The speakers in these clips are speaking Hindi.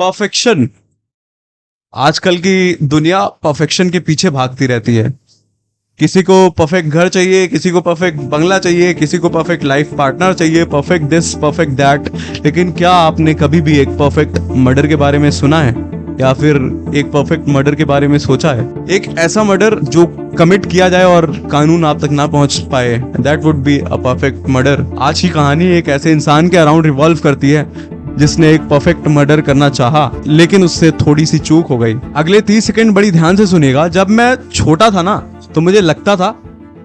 परफेक्शन। आजकल की दुनिया परफेक्शन के पीछे भागती रहती है। किसी को परफेक्ट घर चाहिए, किसी को परफेक्ट बंगला चाहिए, किसी को परफेक्ट लाइफ पार्टनर चाहिए, परफेक्ट दिस परफेक्ट दैट। लेकिन क्या आपने कभी भी एक परफेक्ट मर्डर के बारे में सुना है या फिर एक परफेक्ट मर्डर के बारे में सोचा है? एक ऐसा मर्डर जो कमिट किया जाए और कानून आप तक ना पहुंच पाए, that would be a perfect murder. आज की कहानी एक ऐसे इंसान के अराउंड रिवॉल्व करती है जिसने एक परफेक्ट मर्डर करना चाहा, लेकिन उससे थोड़ी सी चूक हो गई। अगले 30 सेकंड बड़ी ध्यान से सुनिएगा। जब मैं छोटा था ना, तो मुझे लगता था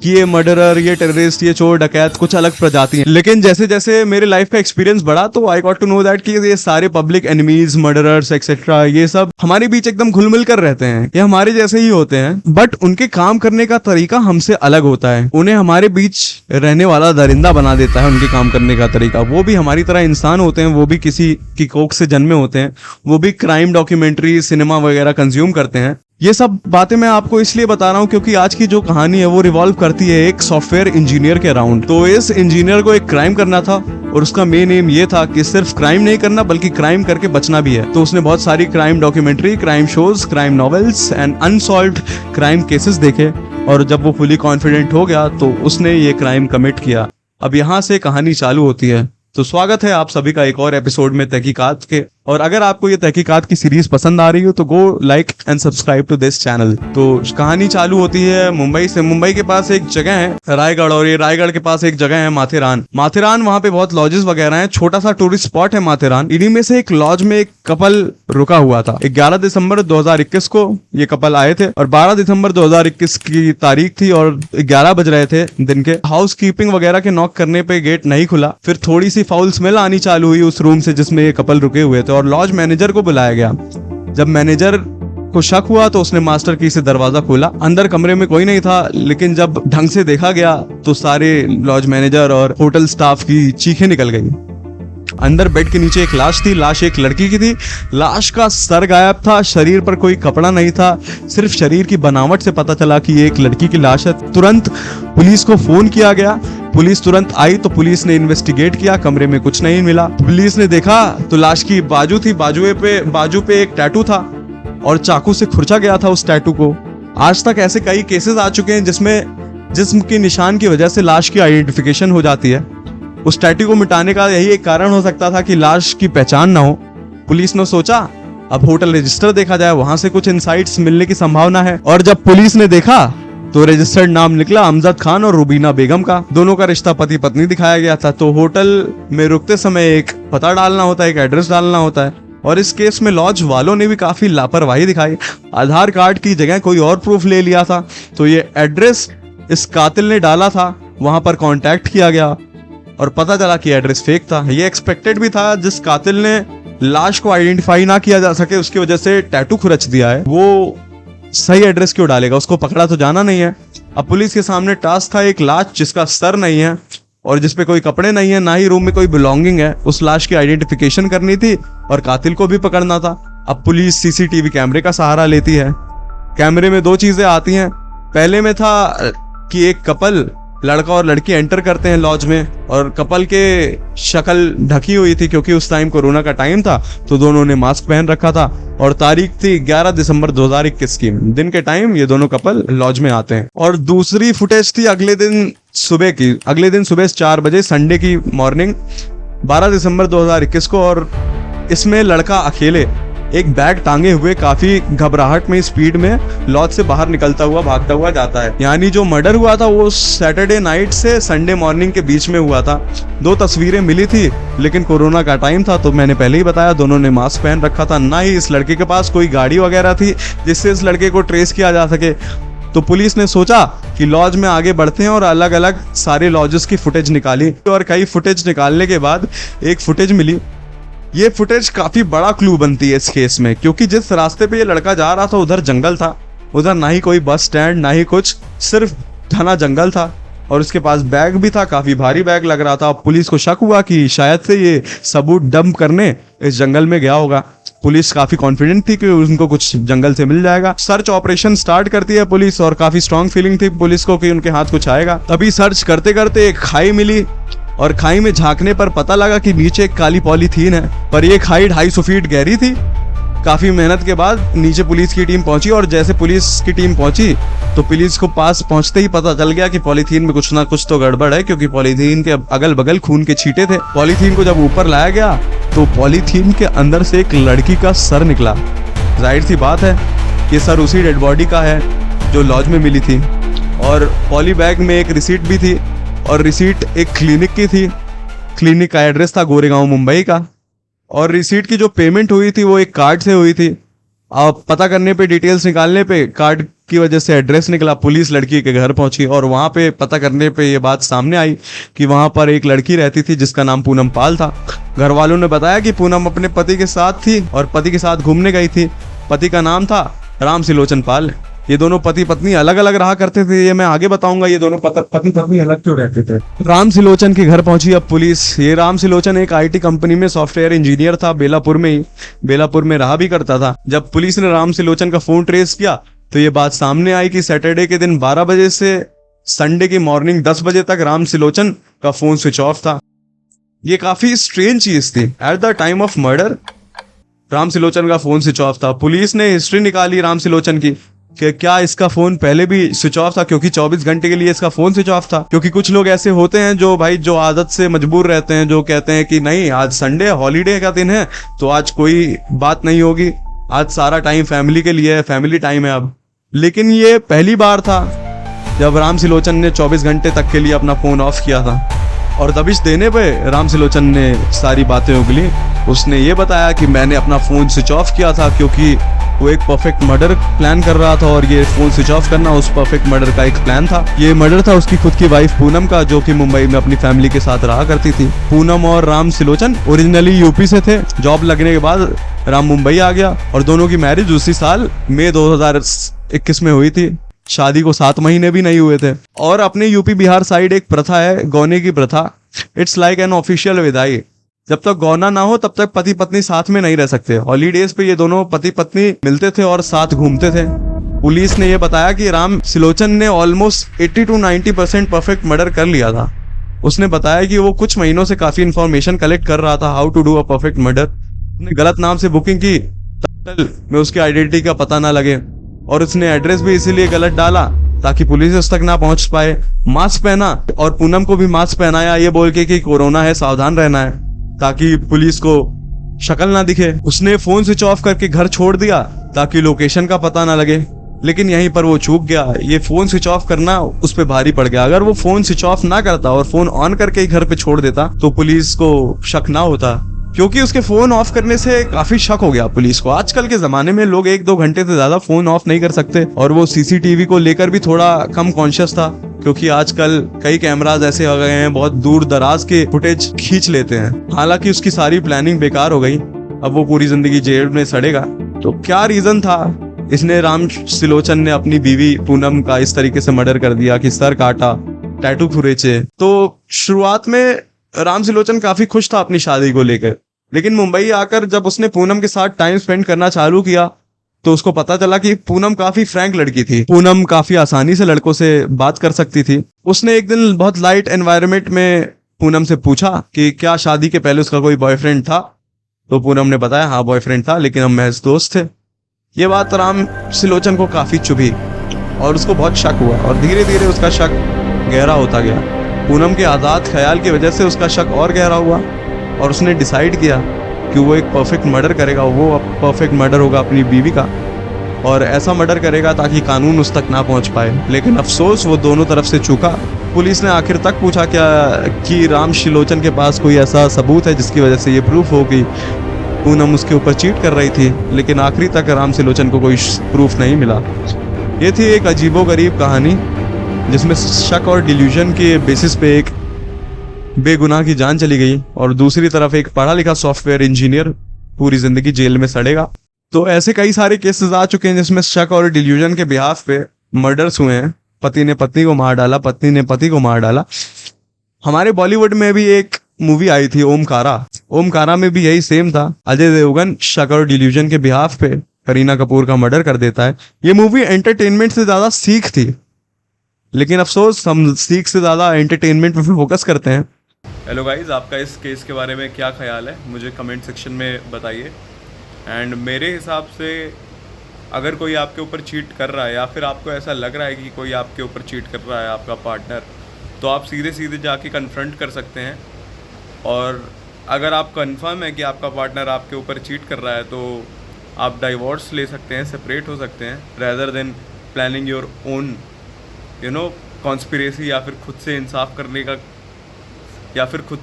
कि ये मर्डरर, ये टेररिस्ट, ये चोर डकैत कुछ अलग प्रजाति हैं। लेकिन जैसे जैसे मेरे लाइफ का एक्सपीरियंस बढ़ा तो I got to know that कि ये सारे पब्लिक एनिमीज, मर्डरर्स एक्सेट्रा, ये सब हमारे बीच एकदम घुल मिल कर रहते हैं। ये हमारे जैसे ही होते हैं, बट उनके काम करने का तरीका हमसे अलग होता है। उन्हें हमारे बीच रहने वाला दरिंदा बना देता है उनके काम करने का तरीका। वो भी हमारी तरह इंसान होते हैं, वो भी किसी की कोख से जन्मे होते हैं, वो भी क्राइम डॉक्यूमेंट्री, सिनेमा वगैरह कंज्यूम करते हैं। ये सब बातें मैं आपको इसलिए बता रहा हूँ क्योंकि आज की जो कहानी है वो रिवॉल्व करती है एक सॉफ्टवेयर इंजीनियर के अराउंड। तो इस इंजीनियर को एक क्राइम करना था और उसका मेन एम ये था कि सिर्फ क्राइम नहीं करना बल्कि क्राइम करके बचना भी है। तो उसने बहुत सारी crime documentary, crime shows, crime novels and unsolved crime cases देखे, और जब वो फुली कॉन्फिडेंट हो गया तो उसने ये क्राइम कमिट किया। अब यहाँ से कहानी चालू होती है। तो स्वागत है आप सभी का एक और एपिसोड में तहकीकात के। और अगर आपको ये तहकीकात की सीरीज पसंद आ रही हो तो go like and subscribe to this channel. तो कहानी चालू होती है मुंबई से। मुंबई के पास एक जगह है रायगढ़, और ये रायगढ़ के पास एक जगह है माथेरान। माथेरान, वहाँ पे बहुत लॉजेस वगैरह हैं, छोटा सा टूरिस्ट स्पॉट है माथेरान। इन्हीं में से एक लॉज में एक कपल रुका हुआ था। 11 दिसंबर 2021 को ये कपल आए थे और 12 दिसंबर 2021 की तारीख थी और 11 बज रहे थे दिन के। हाउस कीपिंग वगैरह के नॉक करने पे गेट नहीं खुला। फिर थोड़ी सी फाउल स्मेल आनी चालू हुई उस रूम से जिसमें ये कपल रुके हुए थे, और लॉज मैनेजर को बुलाया गया। जब मैनेजर को शक हुआ तो उसने मास्टर की से दरवाजा खोला। अंदर कमरे में कोई नहीं था, लेकिन जब ढंग से देखा गया तो सारे लॉज मैनेजर और होटल स्टाफ की चीखें निकल गई। अंदर बेड के नीचे एक लाश थी। लाश एक लड़की की थी। लाश का सर गायब था, शरीर पर कोई कपड़ा नहीं था। सिर्फ शरीर की बनावट से पता चला कि ये एक लड़की की लाश है। तुरंत पुलिस को फोन किया गया। पुलिस तुरंत आई तो पुलिस ने इन्वेस्टिगेट किया। कमरे में कुछ नहीं मिला। पुलिस ने देखा तो लाश की बाजू थी, बाजू पे एक टैटू था और चाकू से खुरचा गया था उस टैटू को। आज तक ऐसे कई केसेस आ चुके हैं जिसमें जिस्म के निशान की वजह से लाश की आइडेंटिफिकेशन हो जाती है। उस टैटू को मिटाने का यही एक कारण हो सकता था कि लाश की पहचान ना हो। पुलिस ने सोचा अब होटल रजिस्टर देखा जाए, वहां से कुछ इनसाइट्स मिलने की संभावना है। और जब पुलिस ने देखा तो रजिस्टर्ड नाम निकला अमजद खान और रुबीना बेगम का। दोनों का रिश्ता पति पत्नी दिखाया गया था। तो होटल में रुकते समय एक पता डालना होता है, एक एड्रेस डालना होता है, और इस केस में लॉज वालों ने भी काफी लापरवाही दिखाई। आधार कार्ड की जगह कोई और प्रूफ ले लिया था। तो ये एड्रेस इस कातिल ने डाला था, वहां पर कॉन्टैक्ट किया गया और पता चला कि एड्रेस फेक था। ये एक्सपेक्टेड भी था। जिस कातिल ने लाश को आइडेंटिफाई ना किया जा सके उसकी वजह से टैटू खुरच दिया है, वो सही एड्रेस क्यों डालेगा? उसको पकड़ा तो जाना नहीं है। अब पुलिस के सामने टास्क था एक लाश जिसका सर नहीं है और जिसपे कोई कपड़े नहीं है, ना ही रूम में कोई बिलोंगिंग है। उस लाश की आइडेंटिफिकेशन करनी थी और कातिल को भी पकड़ना था। अब पुलिस सीसीटीवी कैमरे का सहारा लेती है। कैमरे में दो चीजें आती हैं। पहले में था कि एक कपल, लड़का और लड़की एंटर करते हैं लॉज में, और कपल के शक्ल ढकी हुई थी क्योंकि उस टाइम कोरोना का टाइम था, तो दोनों ने मास्क पहन रखा था। और तारीख थी 11 दिसंबर 2021 की। दिन के टाइम ये दोनों कपल लॉज में आते हैं। और दूसरी फुटेज थी अगले दिन सुबह की। अगले दिन सुबह 4 बजे, संडे की मॉर्निंग, 12 दिसंबर 2021 को। और इसमें लड़का अकेले एक बैग टांगे हुए काफी घबराहट में स्पीड में लॉज से बाहर निकलता हुआ, भागता हुआ जाता है। यानी जो मर्डर हुआ था वो सैटरडे नाइट से संडे मॉर्निंग के बीच में हुआ था। 2 तस्वीरें मिली थी, लेकिन कोरोना का टाइम था तो मैंने पहले ही बताया दोनों ने मास्क पहन रखा था। ना ही इस लड़के के पास कोई गाड़ी वगैरह थी जिससे इस लड़के को ट्रेस किया जा सके। तो पुलिस ने सोचा कि लॉज में आगे बढ़ते हैं और अलग अलग सारे लॉजेस की फुटेज निकाली। और कई फुटेज निकालने के बाद एक फुटेज मिली। ये फुटेज काफी बड़ा क्लू बनती है इस केस में, क्योंकि जिस रास्ते पे ये लड़का जा रहा था उधर जंगल था। उधर ना ही कोई बस स्टैंड, ना ही कुछ, सिर्फ घना जंगल था। और उसके पास बैग भी था, काफी भारी बैग लग रहा था। पुलिस को शक हुआ कि शायद से ये सबूत डंप करने इस जंगल में गया होगा। पुलिस काफी कॉन्फिडेंट थी कि उनको कुछ जंगल से मिल जाएगा। सर्च ऑपरेशन स्टार्ट करती है पुलिस, और काफी स्ट्रांग फीलिंग थी पुलिस को कि उनके हाथ कुछ आएगा। तभी सर्च करते करते एक खाई मिली और खाई में झांकने पर पता लगा कि नीचे एक काली पॉलीथीन है, पर ये खाई 250 फीट गहरी थी। काफी मेहनत के बाद नीचे पुलिस की टीम पहुंची और जैसे पुलिस की टीम पहुंची तो पुलिस को पास पहुंचते ही पता चल गया कि पॉलीथीन में कुछ ना कुछ तो गड़बड़ है, क्योंकि पॉलीथीन के अगल बगल खून के छींटे थे। पॉलीथीन को जब ऊपर लाया गया तो पॉलीथीन के अंदर से एक लड़की का सर निकला। जाहिर सी बात है ये सर उसी डेड बॉडी का है जो लॉज में मिली थी। और पॉली बैग में एक रिसीट भी थी, और रिसीट एक क्लिनिक की थी। क्लिनिक का एड्रेस था गोरेगांव मुंबई का, और रिसीट की जो पेमेंट हुई थी वो एक कार्ड से हुई थी। अब पता करने पे, डिटेल्स निकालने पे कार्ड की वजह से एड्रेस निकला। पुलिस लड़की के घर पहुंची और वहां पे पता करने पे ये बात सामने आई कि वहां पर एक लड़की रहती थी जिसका नाम पूनम पाल था। घर वालों ने बताया कि पूनम अपने पति के साथ थी और पति के साथ घूमने गई थी। पति का नाम था राम सिलोचन पाल। ये दोनों पति पत्नी अलग अलग रहा करते थे, ये मैं आगे बताऊंगा ये दोनों पति पत्नी अलग क्यों रहते थे। राम सिलोचन के घर पहुंची अब पुलिस। ये राम सिलोचन एक आईटी कंपनी में सॉफ्टवेयर इंजीनियर था, बेलापुर में ही, बेलापुर में रहा भी करता था। जब पुलिस ने राम सिलोचन का फोन ट्रेस किया तो ये बात सामने आई कि सैटरडे के दिन 12 बजे से संडे की मॉर्निंग 10 बजे तक राम सिलोचन का फोन स्विच ऑफ था। ये काफी स्ट्रेंज चीज थी। At the time of murder Ram Silochan का फोन स्विच ऑफ था। पुलिस ने हिस्ट्री निकाली राम सिलोचन की कि क्या इसका फोन पहले भी स्विच ऑफ था, क्योंकि 24 घंटे के लिए इसका फोन स्विच ऑफ था। क्योंकि कुछ लोग ऐसे होते हैं जो भाई जो आदत से मजबूर रहते हैं, जो कहते हैं कि नहीं आज संडे हॉलीडे का दिन है तो आज कोई बात नहीं होगी, आज सारा टाइम फैमिली के लिए है, फैमिली टाइम है अब। लेकिन ये पहली बार था जब राम सिलोचन ने 24 घंटे तक के लिए अपना फोन ऑफ किया था। और दबिश देने पे राम सिलोचन ने सारी बातें उगली। उसने ये बताया कि मैंने अपना फोन स्विच ऑफ किया था क्योंकि वो एक परफेक्ट मर्डर प्लान कर रहा था, और ये फोन स्विच ऑफ करना उस परफेक्ट मर्डर का एक प्लान था। ये मर्डर था उसकी खुद की वाइफ पूनम का, जो कि मुंबई में अपनी फैमिली के साथ रहा करती थी। पूनम और राम सिलोचन ओरिजिनली यूपी से थे। जॉब लगने के बाद राम मुंबई आ गया और दोनों की मैरिज उसी साल मई 2021 में हुई थी। शादी को 7 महीने भी नहीं हुए थे। और अपने यूपी बिहार साइड एक प्रथा है, गौने की प्रथा। इट्स लाइक एन ऑफिशियल विदाई। जब तक गौना ना हो तब तक पति पत्नी साथ में नहीं रह सकते। हॉलीडेज पे ये दोनों पति पत्नी मिलते थे और साथ घूमते थे। पुलिस ने ये बताया कि राम सिलोचन ने ऑलमोस्ट 80 to 90% परफेक्ट मर्डर कर लिया था। उसने बताया कि वो कुछ महीनों से काफी इंफॉर्मेशन कलेक्ट कर रहा था, how to do a perfect murder. उसने गलत नाम से बुकिंग की में उसकी आइडेंटिटी का पता ना लगे, और उसने एड्रेस भी इसीलिए गलत डाला ताकि पुलिस उस तक ना पहुंच पाए। मास्क पहना और पूनम को भी मास्क पहनाया ये बोल के कि कोरोना है, सावधान रहना है, ताकि पुलिस को शक्ल ना दिखे। उसने फोन स्विच ऑफ करके घर छोड़ दिया ताकि लोकेशन का पता ना लगे, लेकिन यहीं पर वो चूक गया। ये फोन स्विच ऑफ करना उस पे भारी पड़ गया। अगर वो फोन स्विच ऑफ ना करता और फोन ऑन करके ही घर पे छोड़ देता तो पुलिस को शक ना होता, क्योंकि उसके फोन ऑफ करने से काफी शक हो गया पुलिस को। आजकल के जमाने में लोग 1-2 घंटे से ज्यादा फोन ऑफ नहीं कर सकते, और वो सीसीटीवी को लेकर भी थोड़ा कम कॉन्शियस था, क्योंकि आजकल कई कैमराज ऐसे हो गए हैं बहुत दूर दराज के फुटेज खींच लेते हैं। हालांकि उसकी सारी प्लानिंग बेकार हो गई, अब वो पूरी जिंदगी जेल में सड़ेगा। तो क्या रीजन था इसने राम सिलोचन ने अपनी बीवी पूनम का इस तरीके से मर्डर कर दिया कि सर काटा, टैटू खुरेचे। तो शुरुआत में राम सिलोचन काफी खुश था अपनी शादी को लेकर, लेकिन मुंबई आकर जब उसने पूनम के साथ टाइम स्पेंड करना चालू किया तो उसको पता चला कि पूनम काफी फ्रैंक लड़की थी। पूनम काफी आसानी से लड़कों से बात कर सकती थी। उसने एक दिन बहुत लाइट एनवायरनमेंट में पूनम से पूछा कि क्या शादी के पहले उसका कोई बॉयफ्रेंड था, तो पूनम ने बताया हाँ बॉयफ्रेंड था, लेकिन हम महज दोस्त थे। ये बात राम सिलोचन को काफी चुभी और उसको बहुत शक हुआ, और धीरे धीरे उसका शक गहरा होता गया। पूनम के आजाद ख्याल की वजह से उसका शक और गहरा हुआ, और उसने डिसाइड किया कि वो एक परफेक्ट मर्डर करेगा। वो परफेक्ट मर्डर होगा अपनी बीवी का, और ऐसा मर्डर करेगा ताकि कानून उस तक ना पहुंच पाए। लेकिन अफसोस वो दोनों तरफ से चूका। पुलिस ने आखिर तक पूछा क्या कि राम सिलोचन के पास कोई ऐसा सबूत है जिसकी वजह से ये प्रूफ हो कि पूनम उसके ऊपर चीट कर रही थी, लेकिन आखिरी तक राम सिलोचन को कोई प्रूफ नहीं मिला। ये थी एक अजीबोगरीब कहानी जिसमें शक और डिल्यूजन के बेसिस पे एक बेगुनाह की जान चली गई, और दूसरी तरफ एक पढ़ा लिखा सॉफ्टवेयर इंजीनियर पूरी जिंदगी जेल में सड़ेगा। तो ऐसे कई सारे केसेस आ चुके हैं जिसमें शक और डिल्यूजन के बिहाफ पे मर्डर्स हुए हैं। पति ने पत्नी को मार डाला, पत्नी ने पति को मार डाला। हमारे बॉलीवुड में भी एक मूवी आई थी ओमकारा। ओमकारा में भी यही सेम था। अजय देवगन शक और डिल्यूजन के बिहाफ पे करीना कपूर का मर्डर कर देता है। ये मूवी एंटरटेनमेंट से ज्यादा सीख थी, लेकिन अफसोस हम सीख से ज्यादा एंटरटेनमेंट पे फोकस करते हैं। हेलो गाइस, आपका इस केस के बारे में क्या ख्याल है, मुझे कमेंट सेक्शन में बताइए। एंड मेरे हिसाब से अगर कोई आपके ऊपर चीट कर रहा है या फिर आपको ऐसा लग रहा है कि कोई आपके ऊपर चीट कर रहा है, आपका पार्टनर, तो आप सीधे सीधे जाके कन्फ्रंट कर सकते हैं। और अगर आप कंफर्म है कि आपका पार्टनर आपके ऊपर चीट कर रहा है तो आप डाइवोर्स ले सकते हैं, सेपरेट हो सकते हैं, rather than planning your own conspiracy, या फिर खुद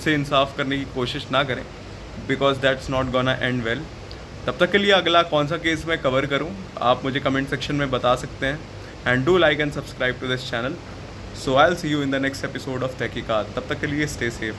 से इंसाफ करने की कोशिश ना करें, because that's not gonna and well. तब तक के लिए अगला कौन सा केस मैं कवर करूं, आप मुझे कमेंट सेक्शन में बता सकते हैं। And do like and subscribe to this channel. So I will see you in the next episode of Tahkikaat. तब तक के लिए स्टे सेफ।